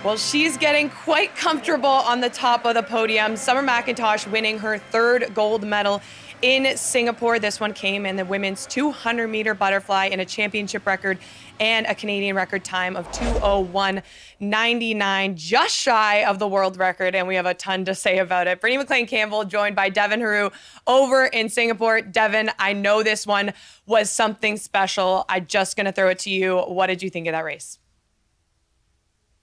Well, she's getting quite comfortable on the top of the podium. Summer McIntosh winning her third gold medal in Singapore. This one came in the women's 200-meter butterfly in a championship record and a Canadian record time of 2:01.99, just shy of the world record, and we have a ton to say about it. Brittany MacLean Campbell joined by Devin Heroux over in Singapore. Devin, I know this one was something special. I'm just going to throw it to you. What did you think of that race?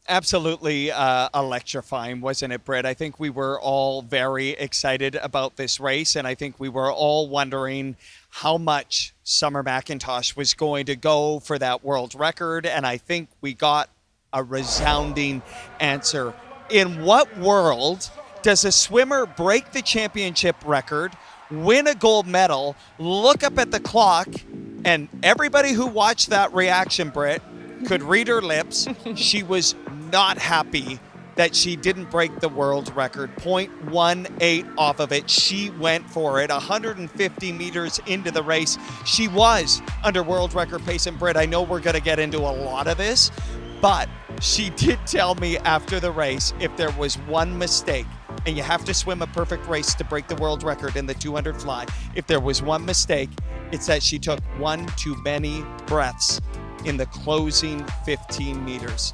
Absolutely electrifying, wasn't it, Britt? I think we were all very excited about this race, and I think we were all wondering how much Summer McIntosh was going to go for that world record, and I think we got a resounding answer. In what world does a swimmer break the championship record, win a gold medal, look up at the clock, and everybody who watched that reaction, Britt, could read her lips. She was not happy that she didn't break the world record. 0.18 off of it. She went for it. 150 meters into the race, she was under world record pace. And Britt, I know we're going to get into a lot of this, but she did tell me after the race, if there was one mistake, and you have to swim a perfect race to break the world record in the 200 fly, if there was one mistake, it's that she took one too many breaths in the closing 15 meters.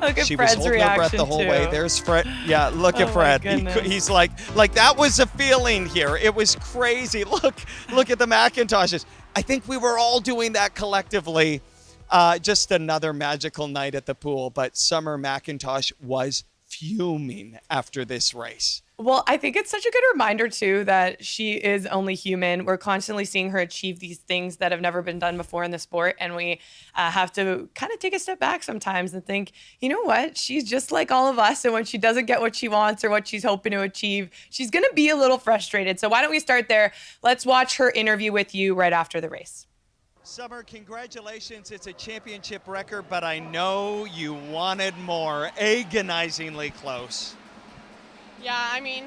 Look at she Fred's was holding her breath the whole too. way. There's Fred. Yeah, look at Fred. He's like that was a feeling here. It was crazy. Look at the McIntoshes. I think we were all doing that collectively. Just another magical night at the pool. But Summer McIntosh was fuming after this race. Well, I think it's such a good reminder, too, that she is only human. We're constantly seeing her achieve these things that have never been done before in the sport. And we have to kind of take a step back sometimes and think, you know what? She's just like all of us. And when she doesn't get what she wants or what she's hoping to achieve, she's going to be a little frustrated. So why don't we start there? Let's watch her interview with you right after the race. Summer, congratulations. It's a championship record, but I know you wanted more. Agonizingly close. Yeah, I mean,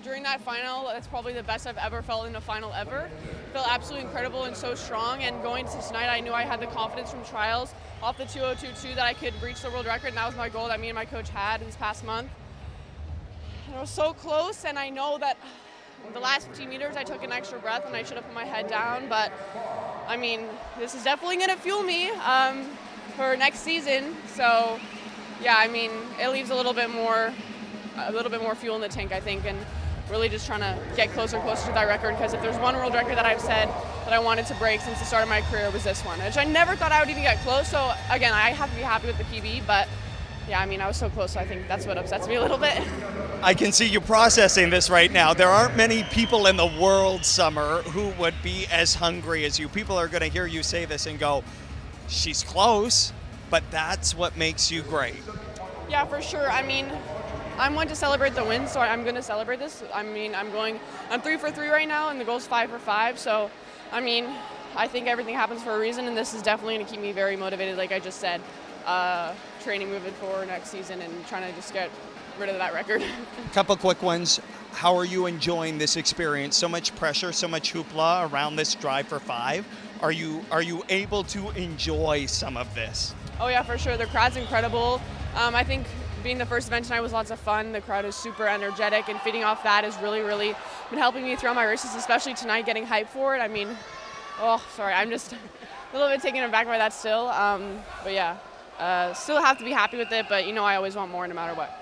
during that final, that's probably the best I've ever felt in a final ever. Felt absolutely incredible and so strong. And going to tonight, I knew I had the confidence from trials off the 2:02.2 that I could reach the world record. And that was my goal that me and my coach had this past month. And it was so close. And I know that the last 15 meters, I took an extra breath and I should have put my head down. But I mean, this is definitely going to fuel me for next season. So yeah, I mean, it leaves a little bit more fuel in the tank, I think, and really just trying to get closer and closer to that record, because if there's one world record that I've said that I wanted to break since the start of my career, it was this one, which I never thought I would even get close. So again, I have to be happy with the PB, but yeah, I mean, I was so close, so I think that's what upsets me a little bit. I can see you processing this right now. There aren't many people in the world, Summer, who would be as hungry as you. People are going to hear you say this and go, she's close, but that's what makes you great. Yeah, for sure. I mean, I'm one to celebrate the win, so I'm going to celebrate this. I mean, I'm 3 for 3 right now, and the goal's 5 for 5. So, I mean, I think everything happens for a reason, and this is definitely going to keep me very motivated, like I just said, training moving forward next season and trying to just get rid of that record. Couple quick ones. How are you enjoying this experience? So much pressure, so much hoopla around this drive for 5. Are you able to enjoy some of this? Oh yeah, for sure. The crowd's incredible. I think being the first event tonight was lots of fun. The crowd is super energetic, and feeding off that has really, really been helping me throughout my races, especially tonight, getting hyped for it. I mean, I'm just a little bit taken aback by that still. But yeah, still have to be happy with it, but you know I always want more no matter what.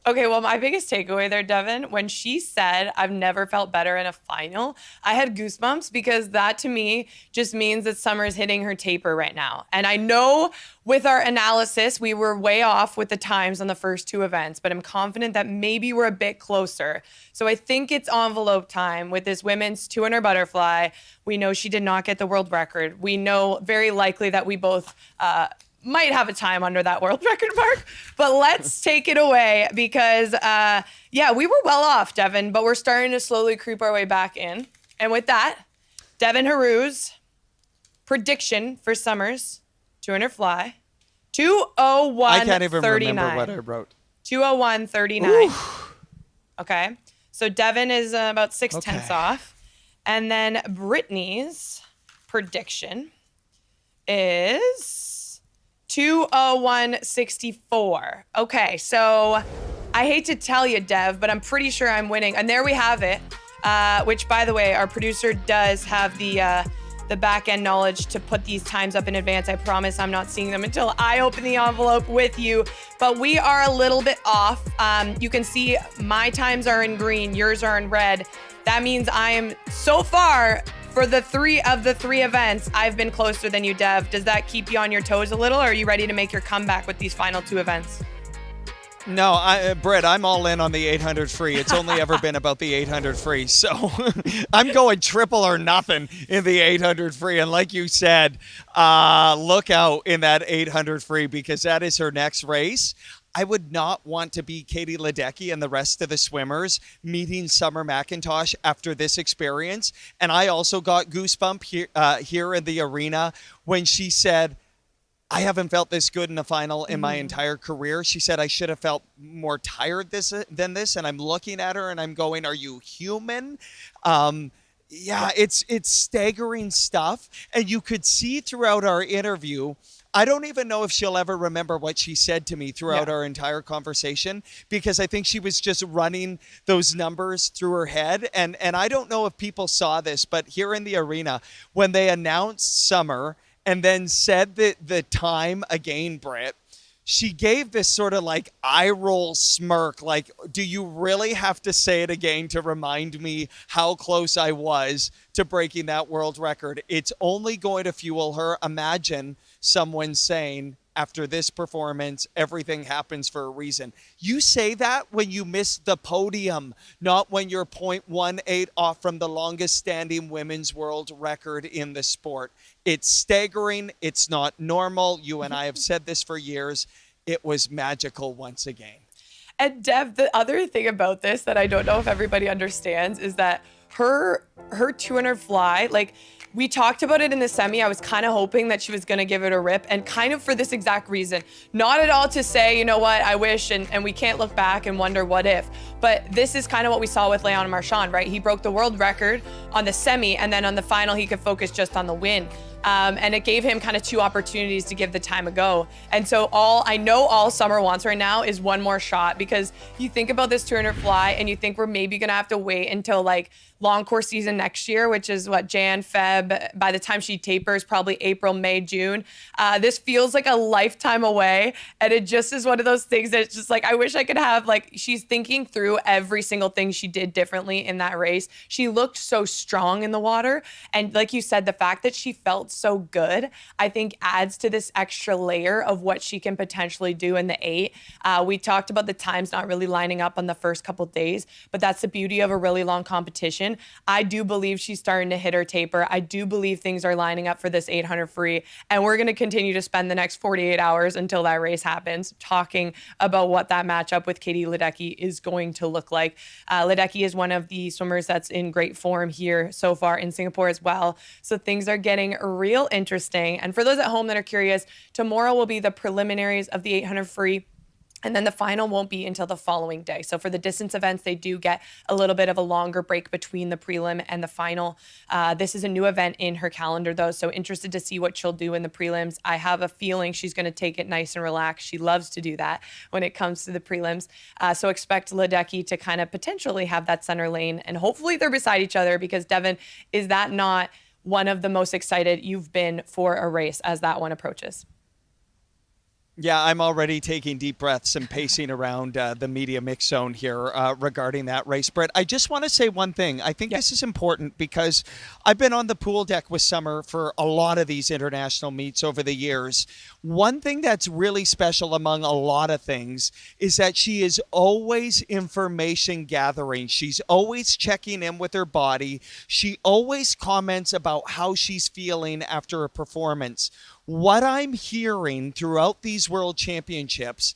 Okay, well, my biggest takeaway there, Devin, when she said, I've never felt better in a final, I had goosebumps, because that to me just means that Summer's hitting her taper right now. And I know with our analysis, we were way off with the times on the first 2 events, but I'm confident that maybe we're a bit closer. So I think it's envelope time with this women's 200 butterfly. We know she did not get the world record. We know very likely that we both might have a time under that world record mark, but let's take it away, because yeah, we were well off, Devin, but we're starting to slowly creep our way back in. And with that, Devin Heroux's prediction for Summer's 200 fly, 2:01.39. I can't even remember what I wrote. 2:01.39. Okay, so Devin is about 6/10 off, and then Brittany's prediction is 2:01.64. Okay, so I hate to tell you, Dev, but I'm pretty sure I'm winning. And there we have it, which, by the way, our producer does have the back end knowledge to put these times up in advance. I promise I'm not seeing them until I open the envelope with you, but we are a little bit off. You can see my times are in green, yours are in red. That means I am so far, for the three events, I've been closer than you, Dev. Does that keep you on your toes a little, or are you ready to make your comeback with these final 2 events? No, Britt, I'm all in on the 800 free. It's only ever been about the 800 free. So I'm going triple or nothing in the 800 free. And like you said, look out in that 800 free, because that is her next race. I would not want to be Katie Ledecky and the rest of the swimmers meeting Summer McIntosh after this experience. And I also got goosebump here in the arena when she said, I haven't felt this good in a final in my entire career. She said, I should have felt more tired than this. And I'm looking at her and I'm going, are you human? Yeah, it's staggering stuff. And you could see throughout our interview, I don't even know if she'll ever remember what she said to me throughout our entire conversation, because I think she was just running those numbers through her head. And I don't know if people saw this, but here in the arena, when they announced Summer and then said the time again, Britt, she gave this sort of like eye roll smirk, like, do you really have to say it again to remind me how close I was to breaking that world record? It's only going to fuel her. Imagine someone saying, after this performance, everything happens for a reason. You say that when you miss the podium, not when you're 0.18 off from the longest standing women's world record in the sport. It's staggering. It's not normal. You and I have said this for years. It was magical once again. And Dev, the other thing about this that I don't know if everybody understands is that her 200 fly, like, we talked about it in the semi. I was kind of hoping that she was going to give it a rip, and kind of for this exact reason. Not at all to say, you know what, I wish, and we can't look back and wonder what if. But this is kind of what we saw with Leon Marchand, right? He broke the world record on the semi, and then on the final, he could focus just on the win. And it gave him kind of 2 opportunities to give the time a go. And so all Summer wants right now is one more shot, because you think about this 200 fly and you think we're maybe going to have to wait until like long course season next year, which is what, Jan, Feb, by the time she tapers, probably April, May, June. This feels like a lifetime away. And it just is one of those things that it's just like, I wish I could have, like, she's thinking through every single thing she did differently in that race. She looked so strong in the water. And like you said, the fact that she felt so good, I think adds to this extra layer of what she can potentially do in the 8. We talked about the times not really lining up on the first couple days, but that's the beauty of a really long competition. I do believe she's starting to hit her taper. I do believe things are lining up for this 800 free, and we're going to continue to spend the next 48 hours until that race happens talking about what that matchup with Katie Ledecky is going to look like. Ledecky is one of the swimmers that's in great form here so far in Singapore as well. So things are getting real interesting. And for those at home that are curious, tomorrow will be the preliminaries of the 800 free. And then the final won't be until the following day. So for the distance events, they do get a little bit of a longer break between the prelim and the final. This is a new event in her calendar, though, so interested to see what she'll do in the prelims. I have a feeling she's going to take it nice and relaxed. She loves to do that when it comes to the prelims. So expect Ledecky to kind of potentially have that center lane, and hopefully they're beside each other, because Devin, is that not one of the most excited you've been for a race as that one approaches? Yeah, I'm already taking deep breaths and pacing around the media mix zone here regarding that race. Brett, I just want to say one thing. I think this is important because I've been on the pool deck with Summer for a lot of these international meets over the years. One thing that's really special among a lot of things is that she is always information gathering. She's always checking in with her body. She always comments about how she's feeling after a performance. What I'm hearing throughout these World Championships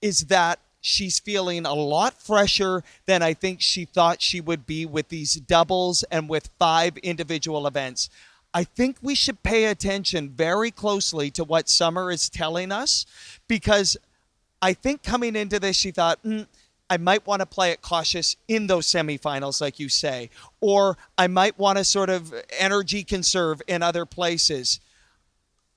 is that she's feeling a lot fresher than I think she thought she would be with these doubles and with 5 individual events. I think we should pay attention very closely to what Summer is telling us, because I think coming into this, she thought, I might want to play it cautious in those semifinals, like you say, or I might want to sort of energy conserve in other places.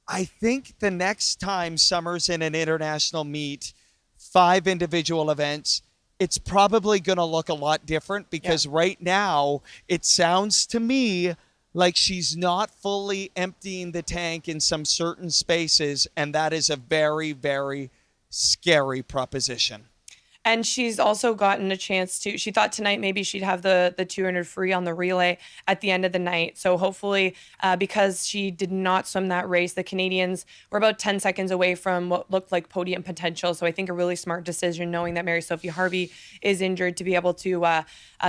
I think the next time Summer's in an international meet, 5 individual events, it's probably going to look a lot different because right now it sounds to me like she's not fully emptying the tank in some certain spaces, and that is a very, very scary proposition. And she's also gotten a chance to, she thought tonight maybe she'd have the 200 free on the relay at the end of the night. So hopefully, because she did not swim that race, the Canadians were about 10 seconds away from what looked like podium potential. So I think a really smart decision, knowing that Mary-Sophie Harvey is injured, to be able to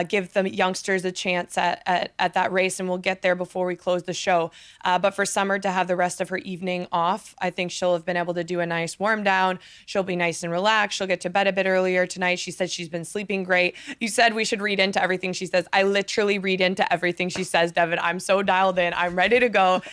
give the youngsters a chance at that race. And we'll get there before we close the show. But for Summer to have the rest of her evening off, I think she'll have been able to do a nice warm down. She'll be nice and relaxed. She'll get to bed a bit earlier tonight. She said she's been sleeping great. You said we should read into everything she says. I literally read into everything she says, Devin. I'm so dialed in. I'm ready to go.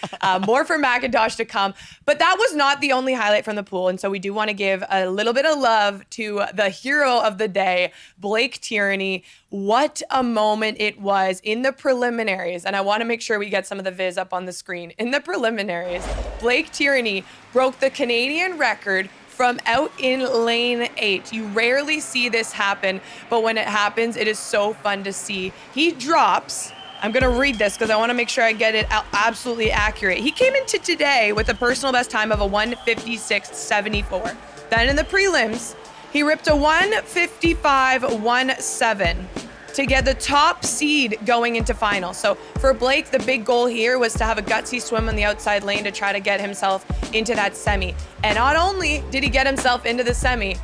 More from McIntosh to come. But that was not the only highlight from the pool. And so we do want to give a little bit of love to the hero of the day, Blake Tierney. What a moment it was in the preliminaries. And I want to make sure we get some of the viz up on the screen. In the preliminaries, Blake Tierney broke the Canadian record from out in lane 8. You rarely see this happen, but when it happens, it is so fun to see. He drops, I'm gonna read this because I wanna make sure I get it absolutely accurate. He came into today with a personal best time of a 1:56.74. Then in the prelims, he ripped a 1:55.17 to get the top seed going into final. So for Blake, the big goal here was to have a gutsy swim on the outside lane to try to get himself into that semi. And not only did he get himself into the semi,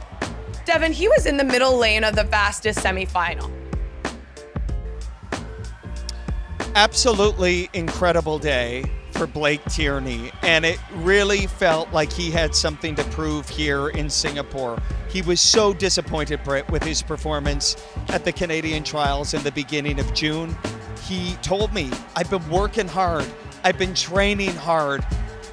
Devin, he was in the middle lane of the fastest semifinal. Absolutely incredible day for Blake Tierney, and it really felt like he had something to prove here in Singapore. He was so disappointed, Britt, with his performance at the Canadian trials in the beginning of June. He told me, I've been working hard, I've been training hard,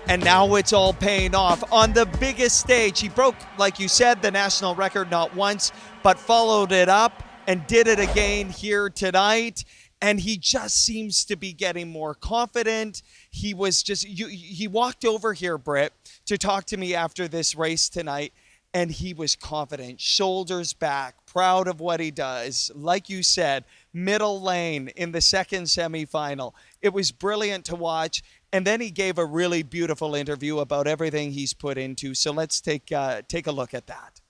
and now it's all paying off. On the biggest stage, he broke, like you said, the national record not once, but followed it up and did it again here tonight. And he just seems to be getting more confident. He was just, he walked over here, Britt, to talk to me after this race tonight, and he was confident, shoulders back, proud of what he does. Like you said, middle lane in the second semifinal. It was brilliant to watch. And then he gave a really beautiful interview about everything he's put into. So let's take a look at that.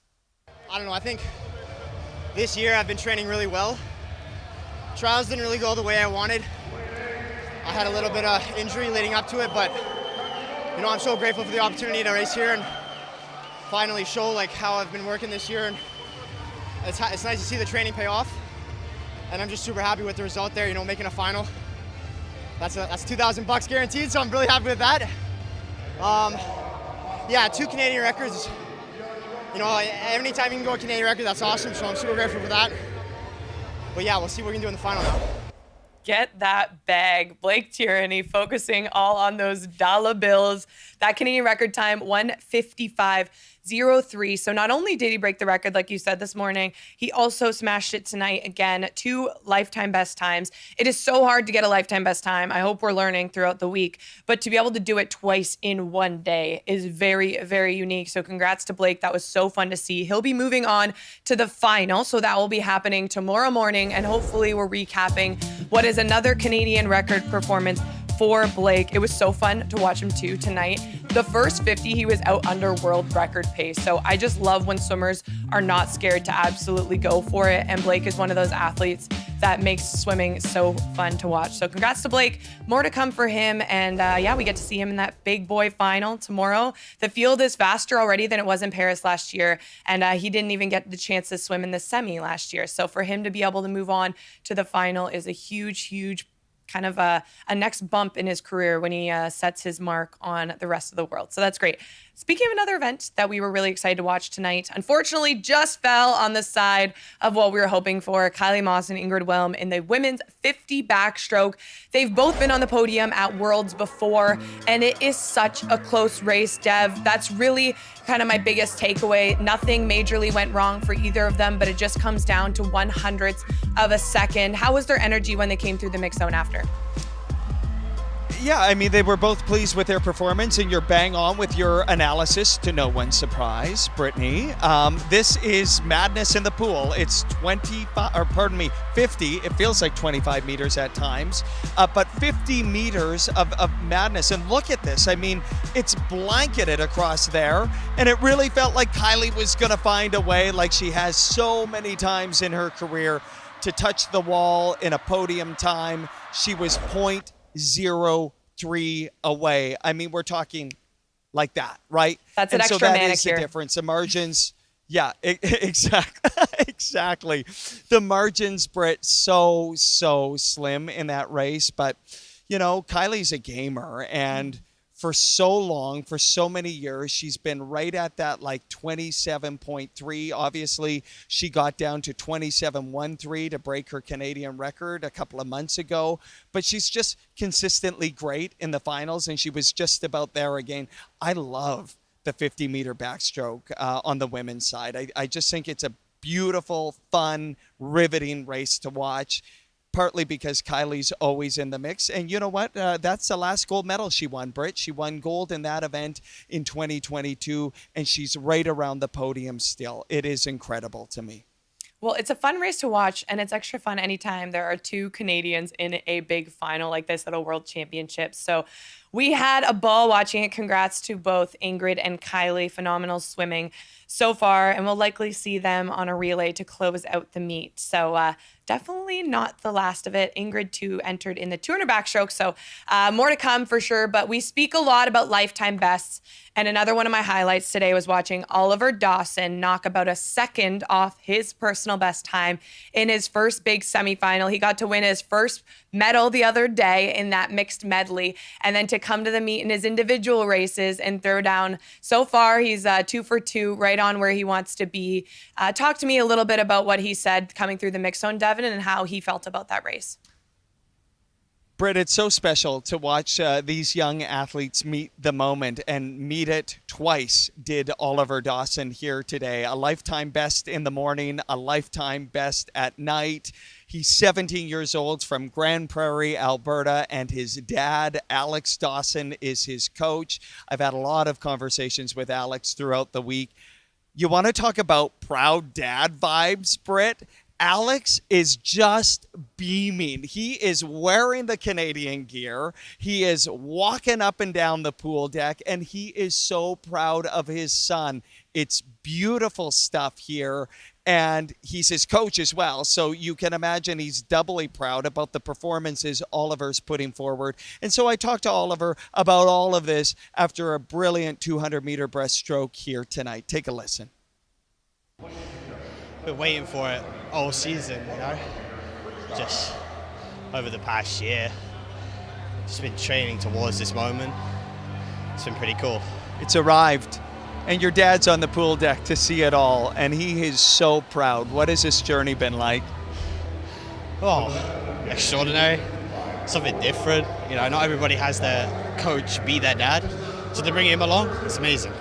I don't know, I think this year I've been training really well. Trials didn't really go the way I wanted. I had a little bit of injury leading up to it, but you know, I'm so grateful for the opportunity to race here and finally show like how I've been working this year. And it's nice to see the training pay off. And I'm just super happy with the result there. You know, making a final. That's $2,000 guaranteed, so I'm really happy with that. Yeah, 2 Canadian records. You know, anytime you can go a Canadian record, that's awesome. So I'm super grateful for that. But yeah, we'll see what we can do in the final now. Get that bag. Blake Tierney focusing all on those dollar bills. That Canadian record time, 1:55.03. So not only did he break the record, like you said this morning, he also smashed it tonight again. 2 lifetime best times. It is so hard to get a lifetime best time. I hope we're learning throughout the week. But to be able to do it twice in one day is very, very unique. So congrats to Blake. That was so fun to see. He'll be moving on to the final. So that will be happening tomorrow morning. And hopefully we're recapping what is another Canadian record performance for Blake. It was so fun to watch him too tonight. The first 50, he was out under world record pace. So I just love when swimmers are not scared to absolutely go for it. And Blake is one of those athletes that makes swimming so fun to watch. So congrats to Blake. More to come for him. And yeah, we get to see him in that big boy final tomorrow. The field is faster already than it was in Paris last year. And he didn't even get the chance to swim in the semi last year. So for him to be able to move on to the final is a huge, huge kind of a next bump in his career when he sets his mark on the rest of the world. So that's great. Speaking of another event that we were really excited to watch tonight, unfortunately just fell on the side of what we were hoping for. Kylie Moss and Ingrid Wilm in the women's 50 backstroke. They've both been on the podium at Worlds before, and it is such a close race, Dev. That's really kind of my biggest takeaway. Nothing majorly went wrong for either of them, but it just comes down to 1/100th of a second. How was their energy when they came through the mix zone after? Yeah, I mean, they were both pleased with their performance, and you're bang on with your analysis to no one's surprise, Brittany. This is madness in the pool. It's 50. It feels like 25 meters at times, but 50 meters of madness. And look at this. I mean, it's blanketed across there, and it really felt like Kylie was going to find a way, like she has so many times in her career, to touch the wall in a podium time. She was 0.03 away. I mean, we're talking like that, right? That's an and extra so that manicure. is the difference. The margins, yeah, exactly. The margins, Britt, so slim in that race. But, you know, Kylie's a gamer, and for so long, for so many years, she's been right at that like 27.3. Obviously, she got down to 27.13 to break her Canadian record a couple of months ago. But she's just consistently great in the finals, and she was just about there again. I love the 50-meter backstroke on the women's side. I just think it's a beautiful, fun, riveting race to watch. Partly because Kylie's always in the mix. And you know what? That's the last gold medal she won, Britt. She won gold in that event in 2022, and she's right around the podium still. It is incredible to me. Well, it's a fun race to watch, and it's extra fun anytime there are two Canadians in a big final like this at a World Championship. So we had a ball watching it. Congrats to both Ingrid and Kylie. Phenomenal swimming so far, and we'll likely see them on a relay to close out the meet. So definitely not the last of it. Ingrid, too, entered in the 200 backstroke, so more to come for sure. But we speak a lot about lifetime bests, and another one of my highlights today was watching Oliver Dawson knock about a second off his personal best time in his first big semifinal. He got to win his first medal the other day in that mixed medley, and then to come to the meet in his individual races and throw down. So far, he's 2 for 2, right on where he wants to be. Talk to me a little bit about what he said coming through the mix zone, Devin, and how he felt about that race. Britt, it's so special to watch these young athletes meet the moment, and meet it twice did Oliver Dawson here today. A lifetime best in the morning, a lifetime best at night. He's 17 years old, from Grand Prairie, Alberta, and his dad, Alex Dawson, is his coach. I've had a lot of conversations with Alex throughout the week. You want to talk about proud dad vibes, Britt? Alex is just beaming. He is wearing the Canadian gear. He is walking up and down the pool deck, and he is so proud of his son. It's beautiful stuff here, and he's his coach as well. So you can imagine he's doubly proud about the performances Oliver's putting forward. And so I talked to Oliver about all of this after a brilliant 200-meter breaststroke here tonight. Take a listen. Been waiting for it all season, you know, just over the past year. Just been training towards this moment. It's been pretty cool. It's arrived, and your dad's on the pool deck to see it all, and he is so proud. What has this journey been like? Oh, extraordinary. Something different. You know, not everybody has their coach be their dad, so to bring him along, it's amazing.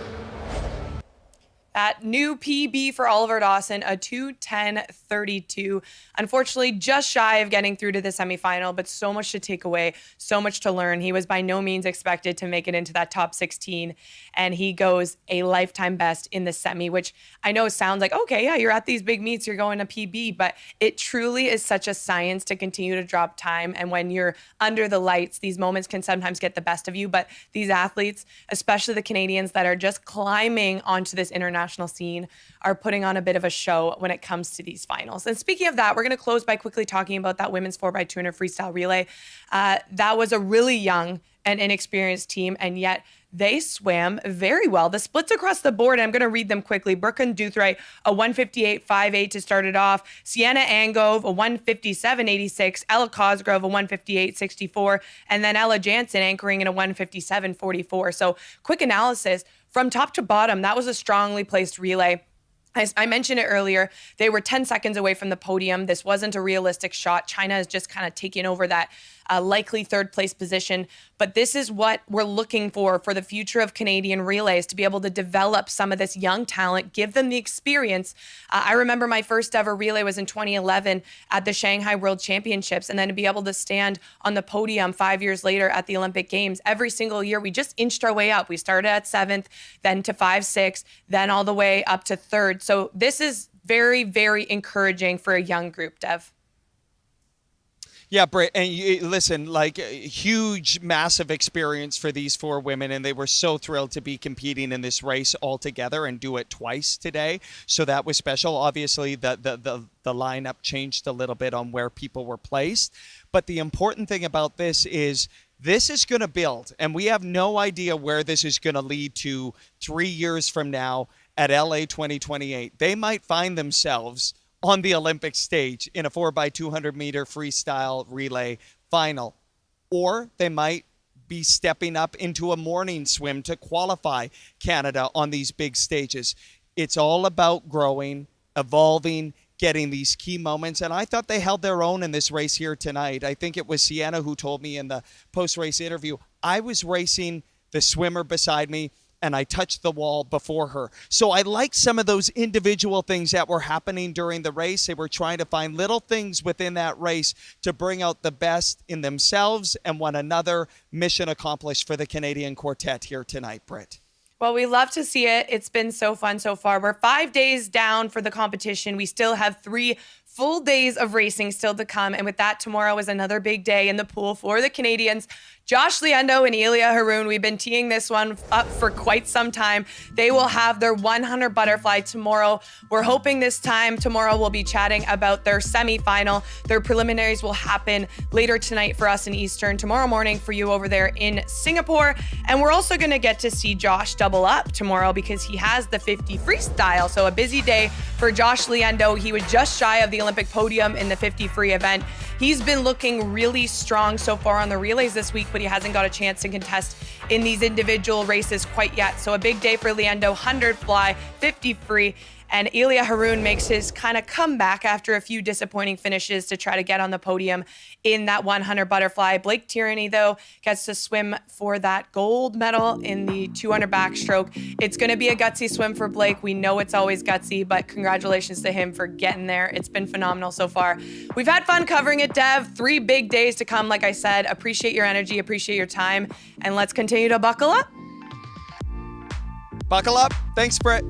That new PB for Oliver Dawson, a 2:10.32. Unfortunately, just shy of getting through to the semifinal, but so much to take away, so much to learn. He was by no means expected to make it into that top 16, and he goes a lifetime best in the semi, which I know sounds like, okay, yeah, you're at these big meets, you're going to PB, but it truly is such a science to continue to drop time. And when you're under the lights, these moments can sometimes get the best of you. But these athletes, especially the Canadians that are just climbing onto this international scene, are putting on a bit of a show when it comes to these finals. And speaking of that, we're going to close by quickly talking about that women's 4x200 freestyle relay. That was a really young and inexperienced team, and yet they swam very well. The splits across the board, I'm going to read them quickly. Brooklyn Duthray, a 158.58 to start it off. Sienna Angove, a 157.86. Ella Cosgrove, a 158.64. And then Ella Jansen anchoring in a 157.44. So quick analysis. From top to bottom, that was a strongly placed relay. As I mentioned it earlier, they were 10 seconds away from the podium. This wasn't a realistic shot. China is just kind of taking over that likely third place position. But this is what we're looking for the future of Canadian relays, to be able to develop some of this young talent, give them the experience. I remember my first ever relay was in 2011 at the Shanghai World Championships, and then to be able to stand on the podium 5 years later at the Olympic Games. Every single year, we just inched our way up. We started at 7th, then to 5, 6, then all the way up to 3rd. So this is very, very encouraging for a young group, Dev. Yeah, Britt, and listen, like, huge, massive experience for these 4 women, and they were so thrilled to be competing in this race all together and do it twice today. So that was special. Obviously, the lineup changed a little bit on where people were placed. But the important thing about this is going to build, and we have no idea where this is going to lead to 3 years from now at LA 2028. They might find themselves on the Olympic stage in a 4x200 meter freestyle relay final. Or they might be stepping up into a morning swim to qualify Canada on these big stages. It's all about growing, evolving, getting these key moments. And I thought they held their own in this race here tonight. I think it was Sienna who told me in the post-race interview, I was racing the swimmer beside me, and I touched the wall before her. So I like some of those individual things that were happening during the race. They were trying to find little things within that race to bring out the best in themselves and one another. Mission accomplished for the Canadian quartet here tonight, Britt. Well, we love to see it. It's been so fun so far. We're 5 days down for the competition. We still have 3 full days of racing still to come. And with that, tomorrow is another big day in the pool for the Canadians. Josh Liendo and Elia Heroux, we've been teeing this one up for quite some time. They will have their 100 butterfly tomorrow. We're hoping this time tomorrow we'll be chatting about their semifinal. Their preliminaries will happen later tonight for us in Eastern, tomorrow morning for you over there in Singapore. And we're also going to get to see Josh double up tomorrow because he has the 50 freestyle. So a busy day for Josh Liendo. He was just shy of the Olympic podium in the 50 free event. He's been looking really strong so far on the relays this week, but he hasn't got a chance to contest in these individual races quite yet. So a big day for Liendo, 100 fly, 50 free. And Elia Heroux makes his kind of comeback after a few disappointing finishes to try to get on the podium in that 100 butterfly. Blake Tierney, though, gets to swim for that gold medal in the 200 backstroke. It's going to be a gutsy swim for Blake. We know it's always gutsy, but congratulations to him for getting there. It's been phenomenal so far. We've had fun covering it, Dev. 3 big days to come, like I said. Appreciate your energy, appreciate your time, and let's continue to buckle up. Buckle up. Thanks, Britt.